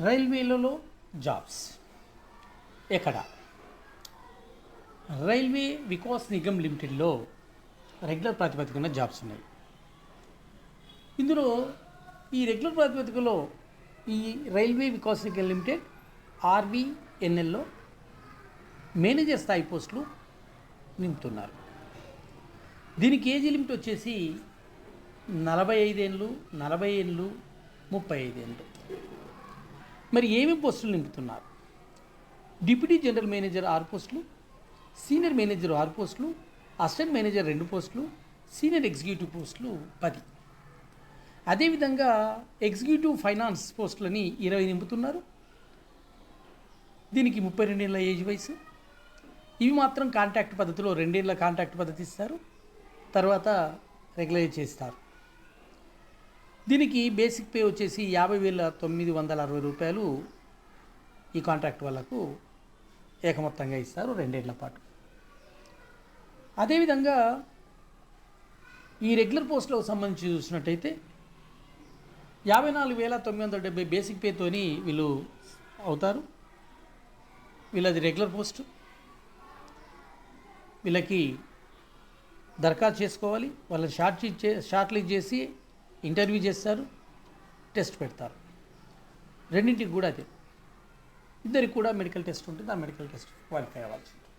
రైల్వేలలో jobs ఎక్కడ? Railway Vikas Nigam లిమిటెడ్లో regular ప్రాతిపదికన జాబ్స్ ఉన్నాయి. ఇందులో ఈ రెగ్యులర్ ప్రాతిపదికలో ఈ రైల్వే వికాస్ నిగమ్ లిమిటెడ్ ఆర్వీఎన్ఎల్లో మేనేజర్ స్థాయి పోస్టులు నింపుతున్నారు. దీనికి ఏజ్ లిమిట్ వచ్చేసి 45 ఏళ్ళు, 40 ఏళ్ళు, 35 ఏళ్ళు. మరి ఏమేమి పోస్టులు నింపుతున్నారు? డిప్యూటీ జనరల్ మేనేజర్ 6 పోస్టులు, సీనియర్ మేనేజర్ 6 పోస్టులు, అసిస్టెంట్ మేనేజర్ 2 పోస్టులు, సీనియర్ ఎగ్జిక్యూటివ్ పోస్టులు 10. అదేవిధంగా ఎగ్జిక్యూటివ్ ఫైనాన్స్ పోస్టులని 20 నింపుతున్నారు. దీనికి 32 ఏళ్ళ ఏజ్ వయసు. ఇవి మాత్రం కాంట్రాక్ట్ పద్ధతిలో 2 ఏళ్ళ కాంట్రాక్ట్ పద్ధతి ఇస్తారు, తర్వాత రెగ్యులైజ్ చేస్తారు. దీనికి బేసిక్ పే వచ్చేసి 50,960 రూపాయలు ఈ కాంట్రాక్ట్ వాళ్ళకు ఏకమొత్తంగా ఇస్తారు 2 ఏళ్ల పాటు. అదేవిధంగా ఈ రెగ్యులర్ పోస్టులకు సంబంధించి చూసినట్టయితే 54,970 బేసిక్ పేతోని వీళ్ళు అవుతారు. వీళ్ళది రెగ్యులర్ పోస్టు. వీళ్ళకి దరఖాస్తు చేసుకోవాలి. వాళ్ళని షార్ట్ లిస్ట్ చేసి ఇంటర్వ్యూ చేస్తారు, టెస్ట్ పెడతారు. రెండింటికి కూడా అదే. ఇద్దరికి కూడా మెడికల్ టెస్ట్ ఉంటుంది. ఆ మెడికల్ టెస్ట్ క్వాలిఫై అవ్వాల్సి ఉంటుంది.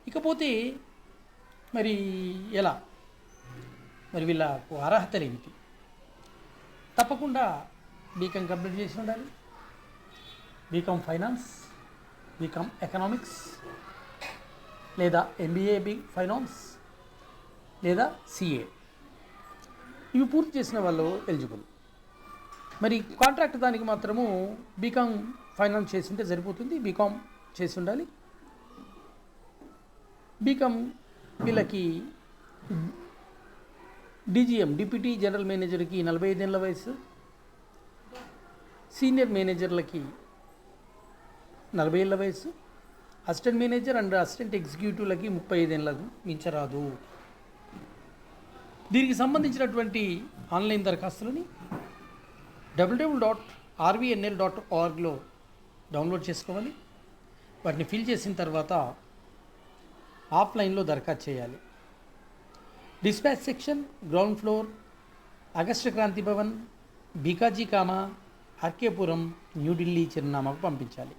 ఇకపోతే మరి ఎలా? మరి వీళ్ళకు అర్హతలు ఏమిటి? తప్పకుండా బీకామ్ కంప్లీట్ చేసి ఉండాలి. బీకామ్ ఫైనాన్స్, బీకామ్ ఎకనామిక్స్, లేదా ఎంబీఏ ఫైనాన్స్, లేదా సిఏ, ఇవి పూర్తి చేసిన వాళ్ళు ఎలిజిబుల్. మరి కాంట్రాక్ట్ దానికి మాత్రము బీకామ్ ఫైనాన్స్ చేసి ఉంటే సరిపోతుంది. బీకామ్ చేసి ఉండాలి. బీకామ్ వీళ్ళకి డీజీఎం డిప్యూటీ జనరల్ మేనేజర్కి 45 ఏళ్ళ వయసు, సీనియర్ మేనేజర్లకి 40 ఏళ్ళ వయసు, అసిస్టెంట్ మేనేజర్ అండ్ అసిస్టెంట్ ఎగ్జిక్యూటివ్లకి 35 ఏళ్ళకు మించరాదు. దీనికి సంబంధించినటువంటి ఆన్లైన్ దరఖాస్తులని www.rvnl.orgలో డౌన్లోడ్ చేసుకోవాలి. వాటిని ఫిల్ చేసిన తర్వాత ఆఫ్లైన్లో దరఖాస్తు చేయాలి. Dispatch section, ground floor, August Kranti Bhavan, Bhikaji Cama, RK Puram, New Delhi చిరునామాకు పంపించాలి.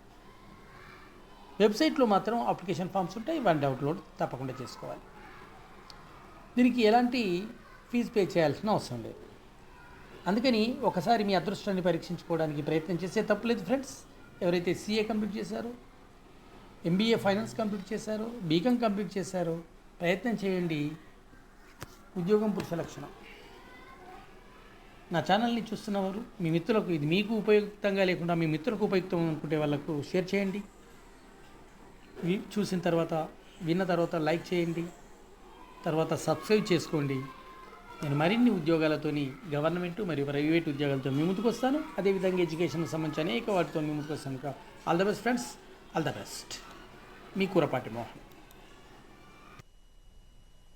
వెబ్సైట్లో మాత్రం అప్లికేషన్ ఫామ్స్ ఉంటాయి. వాటిని డౌన్లోడ్ తప్పకుండా చేసుకోవాలి. దీనికి ఎలాంటి ఫీజు పే చేయాల్సిన అవసరం లేదు. అందుకని ఒకసారి మీ అదృష్టాన్ని పరీక్షించుకోవడానికి ప్రయత్నం చేసే తప్పులేదు ఫ్రెండ్స్. ఎవరైతే సిఏ కంప్లీట్ చేశారో, ఎంబీఏ ఫైనాన్స్ కంప్లీట్ చేశారో, బీకామ్ కంప్లీట్ చేశారో ప్రయత్నం చేయండి. ఉద్యోగం పురుష లక్షణం. నా ఛానల్ని చూస్తున్నవారు మీ మిత్రులకు, ఇది మీకు ఉపయుక్తంగా లేకుండా మీ మిత్రులకు ఉపయుక్తం అనుకుంటే వాళ్ళకు షేర్ చేయండి. చూసిన తర్వాత, విన్న తర్వాత లైక్ చేయండి. తర్వాత సబ్స్క్రైబ్ చేసుకోండి. నేను మరిన్ని ఉద్యోగాలతోని గవర్నమెంట్ మరియు ప్రైవేట్ ఉద్యోగాలతో మీ ముందుకు వస్తాను. అదేవిధంగా ఎడ్యుకేషన్కి సంబంధించి అనేక వాటితో మీ ముందుకు వస్తాను. All the best friends, all the best. Me Kurapati Mohan.